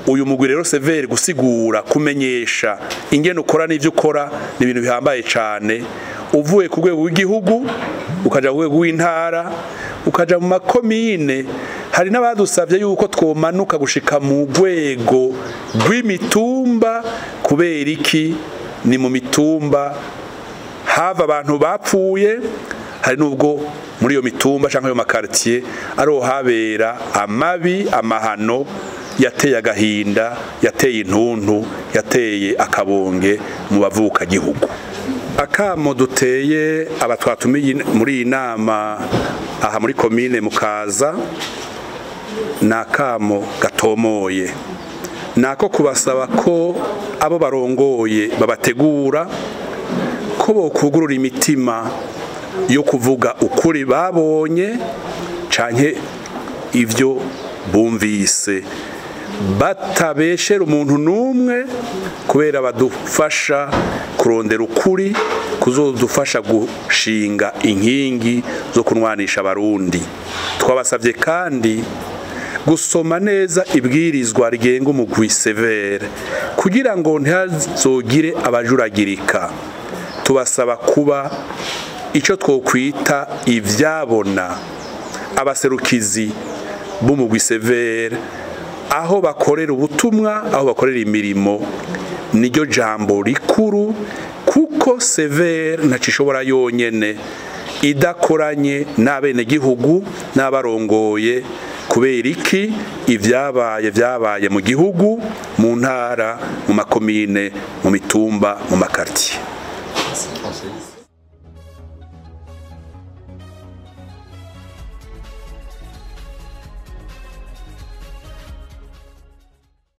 uyu mugwi rero severe gusigura kumenyesha ingene ukora n'ivyo ukora ni ibintu bihambaye cane uvuye ku rwego rw'igihugu ukaja ku rwego rw'intara ukaja mu makomine hari n'abadusavye yuko twomanuka gushika mu rwego rw'imitumba kubera iki ni mu mitumba hava abantu bapfuye hari nubwo muri iyo mitumba canke yo makartier ariho habera amabi amahano yateye agahinda yateye intuntu yateye akabonge mu bavuka gihugu akamo duteye abatwatumiye muri iyi nama aha muri komine Mukaza nakamo gatomoye nako kubasaba ko abo barongoye babategura ko bokugurura imitima yo kuvuga ukuri babonye canke ivyo bumvise batabeshera umuntu numwe kubera badufasha kurondera ukuri kuzodufasha gushinga inkingi zo kunwanisha abarundi twabasavye kandi gusoma neza ibwirizwa rigenga umugwi severe kugira ngo ntihazogire abajuragirika tubasaba kuba ico twokwita ivyabona abaserukizi b'umugwi severe aho bakorera ubutumwa aho bakorera imirimo niryo jambo rikuru kuko severe ntacishobora yonyene idakoranye n'abene gihugu n'abarongoye kubera iki vyabaye mu gihugu mu ntara mu makomine mu mitumba mu makartier